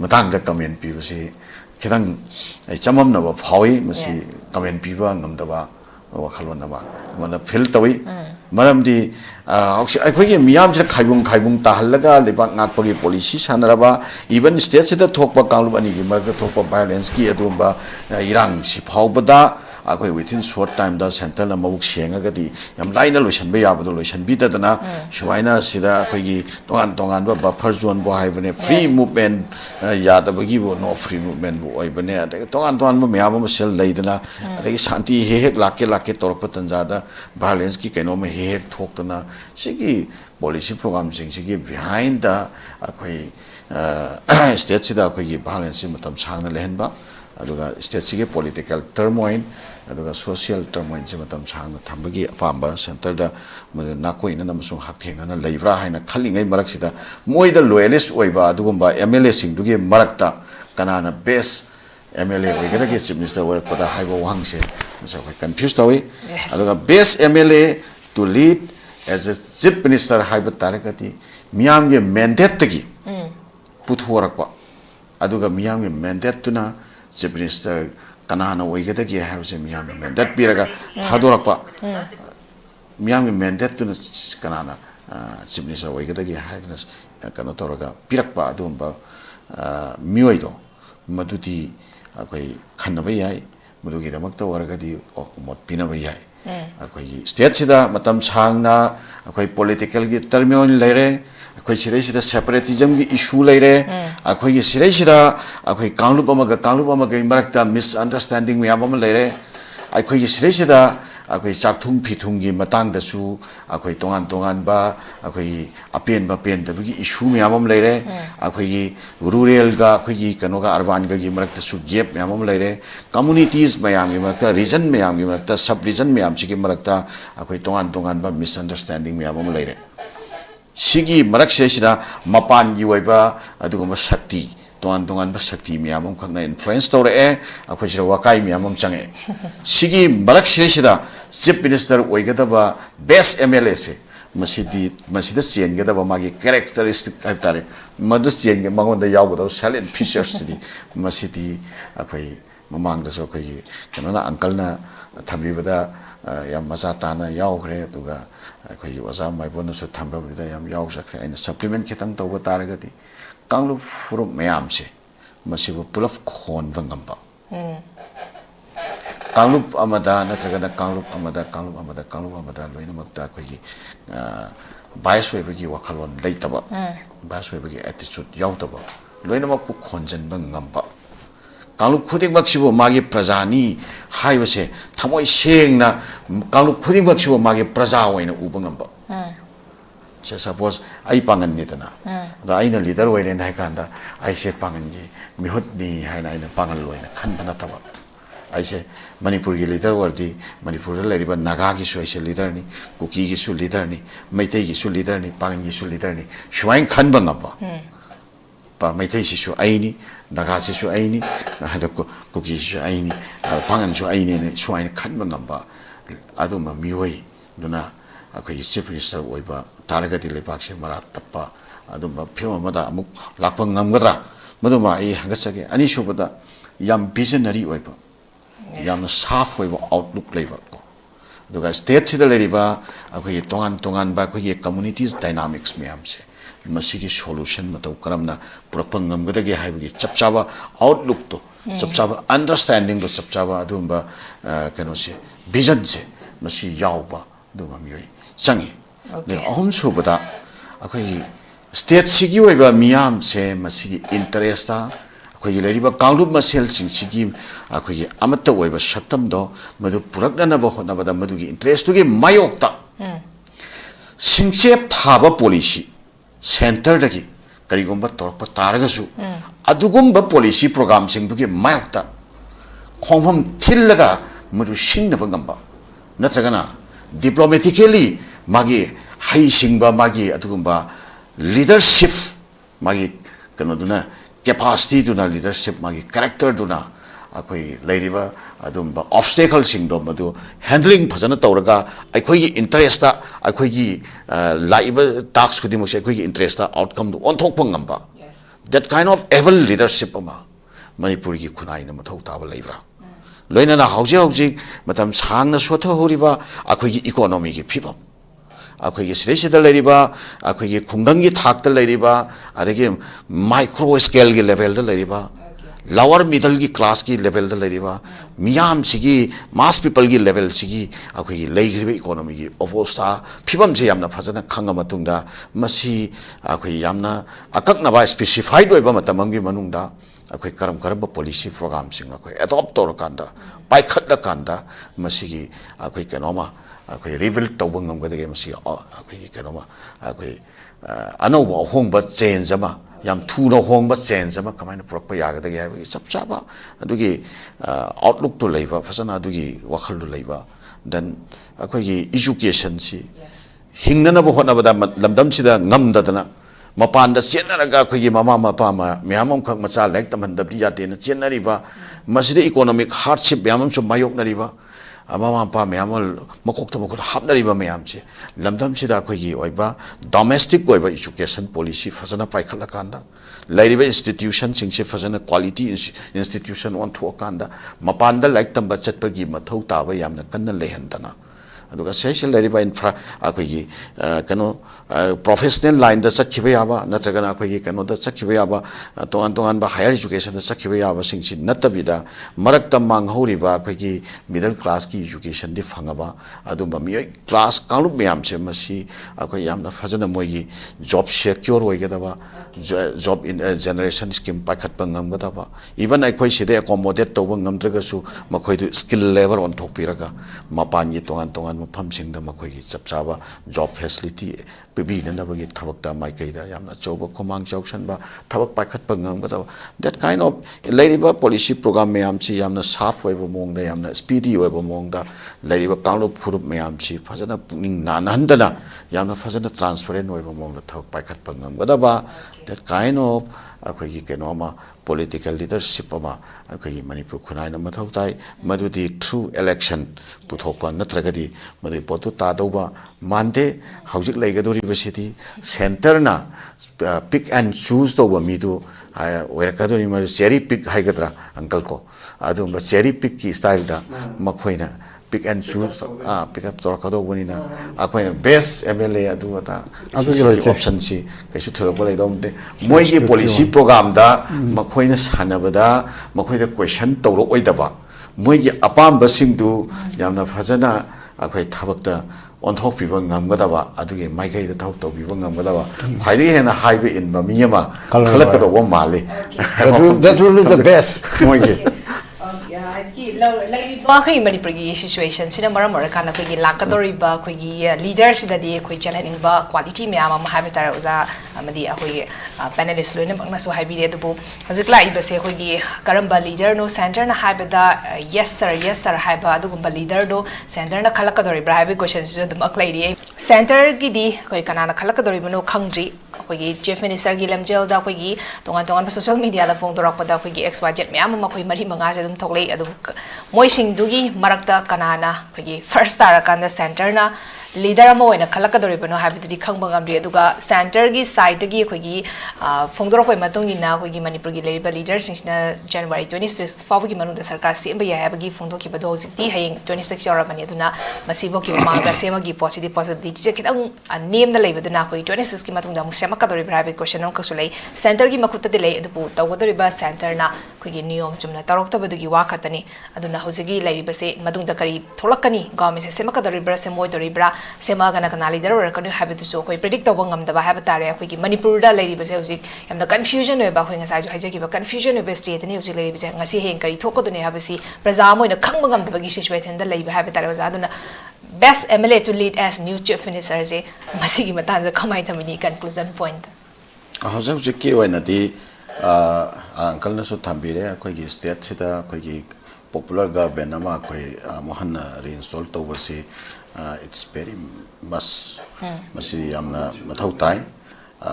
मतंगदा कमेंट पीबसे खिदंग चममनबा फावी मसी कमेंट पीबा ngамदबा वखलवनबा मन फिल तवई मरमदी अखोई मियाम से खाइबुंग ताहलगा लेबाक ngakpagi policy sanaraba even state sida thokpa kanglup ani gi marga thokpa violence ki adumba irang si phawbada अखोई within short time da center na mabuk senga gadi yam laina loisan ba yabado loisan bi da na shuaina sida अखोई gi tongan ba buffer zone bo haibane free movement yada bagi bo no free movement bo oibane ade tongan ba myam ma sel leidana ade shanti he lakke torpa tanjada violence ki keno me he thokdana sigi policy program sing sigi behind the अखोई state sida अखोई gi violence matam sangna lehenba aduga state sigi political turmoil aduga social turmoil se matam sangna thambagi apamba center da nakoi na namsung haktheng na leibra haina khalingai marak sida moida loyalist oiba adugumba MLA sing dugi marakta kanana best MLA oigada ge chief minister work pada haibo wangse so confused tawi aduga best MLA to lead as a chief minister haiba tarakati miyam ge mandate tagi puthorakwa aduga miyam ge mandate tuna chief minister kanana oigada have some young men that piraga thadorapa young men that to kanana chief minister oigada haidness kano toraga pirakpa adumba mioido maduti akoi khanaba yai madugi damakta waragadi mot pinaba yai akoi state sida matam sangna akoi political gi turmoil leire अखोई सिरेसिदा सेपरेटिज्म की इशू लेरे अखोई की सिरेसिदा अखोई कांगलुप अमगा मरक्ता मिसअंडरस्टैंडिंग में याबम लेरे अखोई की सिरेसिदा अखोई चाकथुंग फिथुंग की मतंग दसु अखोई तोंगान बा अखोई अपेन दबगी इशू में याबम लेरे अखोई की रूरल का अखोई की कनोगा अर्बन का की मरक्ता सु गैप में याबम लेरे कम्युनिटीज में याम की मरक्ता रीजन में याम की मरक्ता सब रीजन में याम की मरक्ता अखोई तोंगान बा मिसअंडरस्टैंडिंग में याबम लेरे सिगी मरक सेसिदा मपान की वैबा अदुगुम शक्ति तोंगान शक्ति मियाम खना इन्फ्लुएंस तौर अखोई सिदा वकाई मियाम चंगे सिगी मरक सेसिदा चीफ मिनिस्टर ओइगदबा बेस्ट MLA से मसीदा चेनगदबा मागी कैरेक्टरिस्टिक हाइतारे मदु चेनगे मंगोंदा यावगदो साइलेंट फीचर्स दी मसीदी अखोई ममांगदसो अखोई कनोना अंकलना थंबीबदा याम मजा ताना यावग्रे दुगा अखोई ओजा माइबोनसु थंबबदा याम यावजख्रे आइना सप्लीमेंट खितंग तौबा तारगदी कांगलु फुरुप मयाम से मसिबु पुलफ खोन बंगंबा कांगलुप अमदा नत्रगना कांगलुप अमदा लोइना मक्ता अखोई बायस होइबगी वखलोन लेतबा बायस होइबगी एटीट्यूड यावतबा लोइना मक्पु खोनजन बंगंबा कांगलुप खुदिंगमक्सिबु मागी प्रजानी हाइबसे थमोय सेंगना कांगलुप खुदिंगमक्सिबु मागी प्रजा ओइना उबंगंबा से सपोज आई पांगन नितना दा आइना लीडर ओइरेन हाइकांदा आइसे पांगनगी मिहुतनी हाइना आइना पांगन लोइना खनबना तबा आइसे मणिपुर की लीडर वर्दी मणिपुर लेरिबा नागा की सु आइसे लीडर नि कुकी की सु लीडर नि मैतै की सु लीडर नि पांगन की सु लीडर नि शुवाइन खनबंगबा pa maitai sisu aini naga sisu aini hada kuki sisu aini pangan su aini ne suain khanba ngamba aduma miwai duna akhoi chief minister oiba taragati lepak se mara tappa aduma phema mada amuk lakpa ngamgadra maduma ai hangasage ani subada yam visionary oiba yam saaf oiba outlook leba ko duga state sida leriba akhoi tongan ba akhoi communities dynamics myam se मसीगी सोल्यूशन मतौ करमना पुरपंग ngam हाइबगी चपचाबा आउटलुक तो चपचाबा अंडरस्टैंडिंग तो चपचाबा अदुंबा कनो से विजन से मसी यावबा अदुंबा मियोय चंगी ने अहम सुबदा अखोई स्टेट सिगी ओइबा मियाम से मसीगी इंटरेस्ट ता अखोई लेरिबा कांगलुप मसेल सिंगी अखोई अमत ओइबा शक्तम दो मदु पुरकनबा होनबदा मदुगी इंटरेस्ट तुगी मायोक्ता सिंगसेप थाबा पॉलिसी सेंटर दगी करिगुंबा तोरप तारगसु अदुगुंबा पॉलिसी प्रोग्राम सिंगदुगी मायक्ता खोंफम थिल्लगा मदु सिंगनबा गंबा नत्रगना डिप्लोमेटिकली मागी hai singba magi atugumba leadership magi kanoduna capacity duna leadership magi character duna akoi leiriba adumba obstacle singdo madu handling phajana tawraga akoi gi interest ta akoi gi laiba task khudi mo se akoi gi interest ta outcome do on thok pangamba that kind of able leadership ama manipur gi khunai na mathau taba leibra loina na hauji hauji matam sangna sotha horiba akoi gi economy gi phibam akoi gi sida leiriba akoi gi khungdang gi thak ta leiriba adagi micro scale gi level da leiriba lower middle की class की level दा लेरिबा मियाम सिगी mass people की level सिगी अखोई लेग्रिबे economy की अवस्था फिबम से यामना फजना खंगा मतुंगदा मसी अखोई यामना अककनबा specified ओइबा मतमंगी मनुंगदा अखोई करम करम policy program सिंग अखोई adopt तोर कांदा पाइखत दा कांदा मसीगी अखोई कनोमा अखोई rebuild तोबंग नमगदगे मसी अखोई कनोमा अखोई अनोबा होंगबा change अमा yam thuna hongba change ama kamaina purakpa yagadage ha chap chaba adugi outlook to leiba fasana adugi wakhal to leiba then akoi gi education si hingnana bo hona bada lamdam sida ngamdadana mapan da senaraga akoi gi mama mapa ma myamam khak macha lek taman dabdi yate na chenari ba masida economic hardship myamam so mayok nari ba amama pa myamol makok to makok hapnari ba myam che lamdam sida akoi gi oiba domestic oiba education policy fasana paikhala kanda lairiba institution singse fasana quality institution on thu kanda mapanda like tamba chatpa gi mathau taba yamna kanna lehendana aduga session lairiba infra akoi gi kano professional line da sakhiba yaba natragana akoi gi kano da sakhiba yaba tongan tongan ba higher education da sakhiba yaba singsi natabida marakta manghoriba akoi gi middle class ki education di fangaba adumba mi class kalu myam se masi akoi yamna fajana moi gi job secure oigedaba job in generation scheme pakhat pangam gadaba even akoi side accommodate tobang namdragasu makoi du skill level on thokpiraga mapan gi tongan tongan mafam singda makoi gi chapchaba job facility bebi nanabagi thabakta maikaida yamna choba khomang chausan ba thabak pakhat pangam gadaba that kind of lairiba policy program mayam si yamna sharp oiba mongda yamna speedy oiba mongda lairiba kanglo phurup mayam si fajana puning nanandana yamna fajana transparent oiba mongda thabak pakhat pangam gadaba that kind of akoi gi kenoma political leadership ama akoi manipur khunai na mathau tai madudi through election puthokpa natragadi mari potu ta doba mande haujik leigadori basiti center na pick and choose to ba midu werakadori ma cherry pick haigadra uncle ko adu ma cherry pick ki style da makhoina pick and choose pick up tor kado bonina akhoina best MLA adu ata option si kaisu thorba lai domte moi gi policy program da makhoina sanabada makhoida question tawro oidaba moi gi apamba singdu yamna fajana akhoi thabakta onthok piba ngamgadaba adugi maikai da thok to piba ngamgadaba khaidi hena haibe in ba miyama khalakado wa male that will be the best moi gi Wakai Manipur situation sina mara mara kana koi lakadori ba koi leaders da di koi challenging ba quality me ama mahabitara uza amadi akoi panelist loina bangna so haibi de bu hojikla iba se koi karamba leader no center na haibada yes sir haiba adugumba leader do center na khalakadori bra haibi questions jo dum aklai di center gi di koi kana na khalakadori bano khangri koi chief minister gi lamjel da koi tongan tongan social media da phone dorak pada koi xyz me ama koi mari manga ja dum thoklei adu moising dugi marakta kanana koi first tarakanda center na leader ama oina khalakadori bano habitudi khangba ngamri aduga center gi side gi koi phongdor koi matong ina koi manipur gi leriba leader singna January 26 fabu gi manung da sarkar simba ya habagi phongdo ki bado jikti hayeng 26 yara mani aduna masibo ki manga sema gi positive positivity je kitang name na leibaduna koi 26 ki matong da musema kadori brabe question on kasulai center gi makuta de lei adu tawgodori ba center na koi gi niyom chumna tarok ta badu gi wa khatani aduna hojigi leriba se madung da kari tholakani government se sema kadori bra se moi dori bra sema gana kana leader or kanu habitu so koi predict tawang ngam da ba habata re koi gi manipur da leriba se hojik yam da confusion we ba koi nga sa jo haje gi ba confusion we state ni hojik leriba se ngasi heng kari thokodune habasi praja moi na khangba ngam da ba gi situation da leiba habata re aduna best MLA to lead as new chief minister se masi gi matan da khamai thamini conclusion point hojik ki oina di uncle na so thambire koi gi state se da koi gi popular government ama khoi mohan reinstall to wasi it's very much masi yamna mathau tai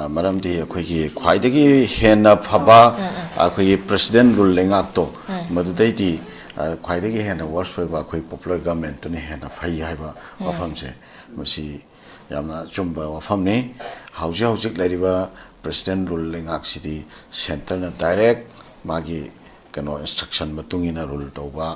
maram di khoi gi khwai de gi hena phaba khoi gi president rule lengak to madu dai di khwai de gi hena worse ba khoi popular government to ni hena phai hai ba wafam se masi yamna chumba wafam ni hauji hauji lairiba president rule lengak sidi center na direct magi kano instruction matungina rule tawba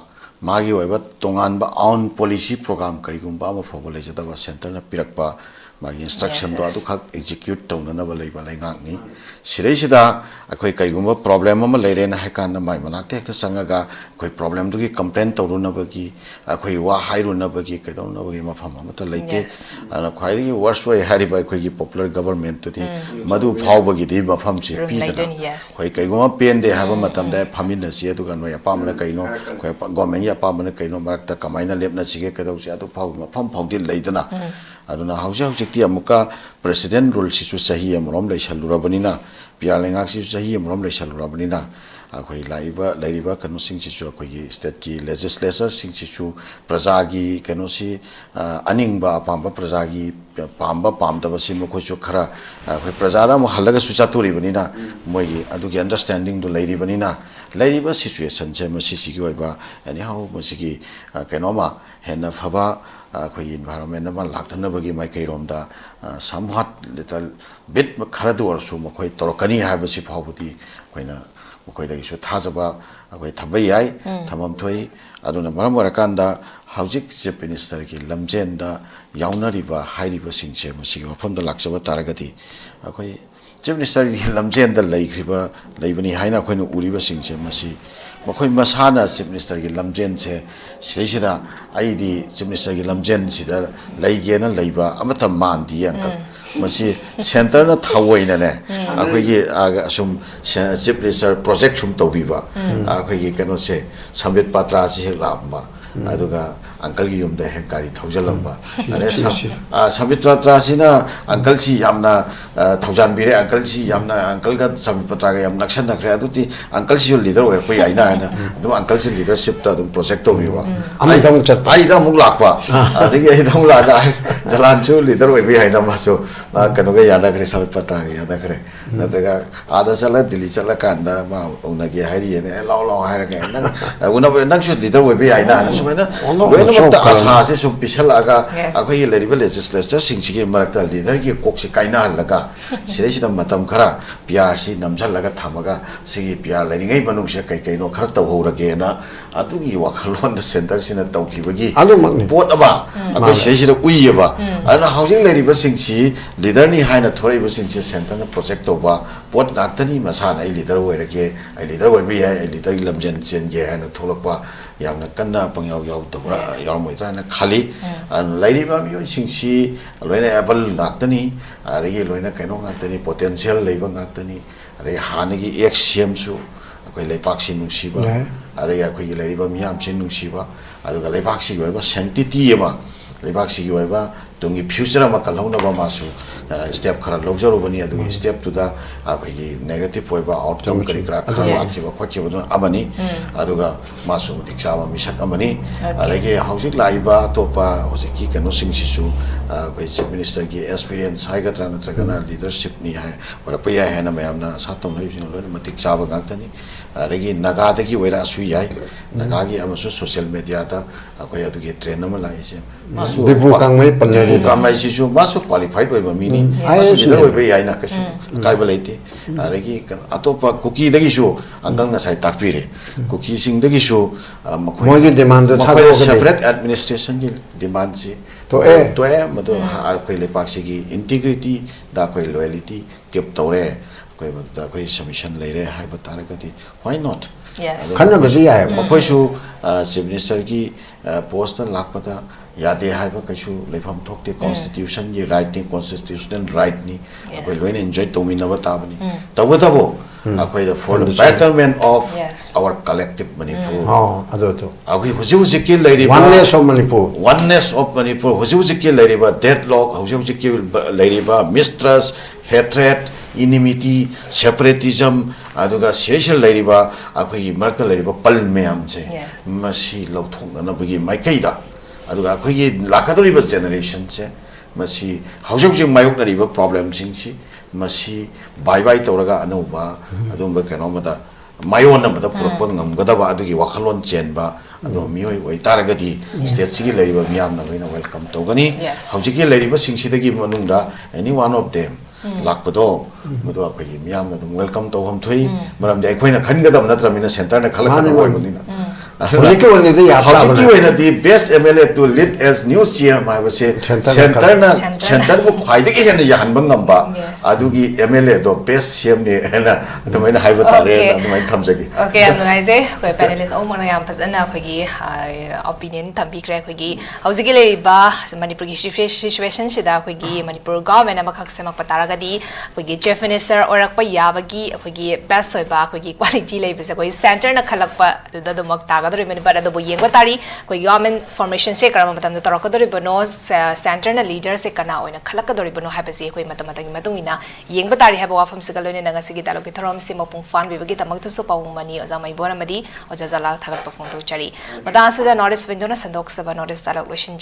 magi oiba tongan ba on policy program karigumba ma phobole jada ba center na pirakpa magi instruction do adu khak execute tawna na ba leiba lengak ni sireisida akoi karigumba problem ma leire na hakan na mai manak te sangaga koi problem du gi complain tawru na ba gi akoi wa hairu na ba gi kedon na ba gi mafam ma ta leite ana khwai worst way hari ba koi gi popular government to di madu phau ba gi di mafam si pi da koi kaiguma pen de haba matam da phamin na si adu kan wa pa ma kaino koi government ya pa ma kaino marak ta kamaina lepna sige kedau si adu phau mafam phau di leidana aduna hauja hauji amuka president rule si su sahi amrom lai salurabanina pialengak si sahi amrom lai salurabanina akhoi laiba kanu sing si su akhoi state ki legislature sing si su praja gi kanu si aningba pamba praja gi pamba pamda basi mkhoi chu khara akhoi praja da mo halaga su chaturi banina moi gi adu gi understanding do lairi banina laiba situation che ma si gi oiba anyhow mo si gi kanu ma hena phaba khoi environment ma lakthana bagi mai kai romda somewhat little bit khara du or su mkhoi torokani ha basi phawbudi khoina mkhoi dai su thajaba khoi thabai ai thamam thoi aduna maram warakanda haujik chief minister ki lamjen da yaunariba hairiba singche masi wafam da lakchaba taragati khoi chief minister ki lamjen da laikriba laibani haina khoina uriba singche masi मखोई मसाना चीफ मिनिस्टर की लमजेन से सिलेसिदा आईदी चीफ मिनिस्टर की लमजेन सिदा लैगेना लैबा अमता मानदी अंकल मसी सेंटर ना थावोइना ने अखोई असुम चीफ मिनिस्टर प्रोजेक्ट सुम तौबीबा अखोई कनो से संबित पात्रा से लाबा अदुगा अंकल की युमदे हे गाड़ी थौजलंबा अरे संबित पात्रा सिना अंकल सी यामना थौजान बिरे अंकल सी यामना अंकल का संबित पात्रा का याम नक्शन नखरे अदुति अंकल सी लीडर ओर कोई आइना है दum uncle si leadership ta dum project to biwa ai da muk lakpa adigi ai da muk laga jalan chu leader we bi haina ma so kanu ga yada kare sab pata yada kare natraga ada sala dili sala kanda ma una ge hari ne law hai ra ge nang una nang chu leader we bi haina na so na we no ta asa se so pisal aga akhoi level legislature sing chi ge marak ta leader ki kok se kaina laga sire si da matam khara pr si namjal laga thamaga si pr lening ai manung se kai kai no khara ta ragena atugi wakhalon the center sina tawkibagi bot aba abai sesida uiba ana housing leriba singchi leader ni haina thoraiba singchi center na project toba bot naktani masana ai leader oirage ai leader oibi ai leader lamjen chen ge haina tholakpa yamna kanna pangyaw yaw tabra yaw moitra na khali an leriba mi singchi loina able naktani ari loina kaino naktani potential leiba naktani ari hanigi xm su koi lepak si nungsiba are ya koi leriba miam sin nungsiba aduga lepak si goiba sanctity ema lepak si goiba tungi future ma kalhona ba masu step khara lojaro bani adu step to da koi negative oiba outcome kari kra khara achiba khochiba don abani aduga masu diksa ma misak amani arege housing laiba topa hosiki kanu singsisu koi chief minister ki experience hai ga trana tragana leadership ni hai ora paya hai na mayamna satom noi sin lo matik chaba gantani arege naga de ki oira su yai naga gi amasu social media ta koi adu ge train ma lai se masu dipu kang mai panya kamai sisu masu qualified oiba mini masu leader oiba yai na kasu kai balaite arege atopa cookie dagi su angang na sai takpire cookie sing dagi su moi gi demand makoi separate administration gi demand si to e madu koi lepak si gi integrity da koi loyalty keep tore koi da koi submission leire hai bataragati why not yes khana ba ya makoi su chief minister gi post lakpada yade hai ba kasu lefam thokte constitution gi right ni constitutional right ni koi when enjoy to min ba ta bani tabo akoi the for the betterment of our collective Manipur ado to akoi huji ki leiri oneness of Manipur huji ki leiri ba deadlock huji ki leiri ba mistrust hatred inimity separatism aduga social leriba akoi marka leriba pal meyam se Yes. masi lauthok na bagi maikai da aduga akoi lakadoriba generation se masi haujok jing mayok nariba problem sing si masi bye bye toraga anuba adumba kanomada mayon namada purapang ngamgadaba adugi wakhalon chenba ado miyoi oi taragadi state sigi leriba miyam na loina welcome togani Yes. haujiki leriba singsidagi manungda any one of them lakpado mudu akoi miyam na welcome togam thui maram de akoina khangadam natramina center na khalakada Mani, boy mani. bunina Hojiki wani di yatra haujiki bana. wena di best MLA to lead as new CM habase Center na center na Center. center bu khwaidagi hena yahanba ngamba Yes. adugi MLA do best CM ne hena adumaina haiba tare Okay. adumaina thamjagi Okay, I'm going to say, we panelists all want to have a opinion. Tampi kaya kugi. How's it going? Ba Manipur situation shida kugi Manipur government na makakse magpataragadi kugi chief minister or akpa yabagi kugi best soy ba kugi quality labor sa kugi center na khalakpa do magtagadori mani para do buyeng batari kugi government formation se karama matam do tarakadori bono center na leader se kana oina khalakadori bono habasi kugi matamatang matungina yeng batari haba wafam sa galone na ngasigi dialogue tharom se mapung fan bibagi tamagta so pawung mani ozamai bonamadi ojazala thagat pa phone to chari madasida notice window na sandok saba notice dialogue shin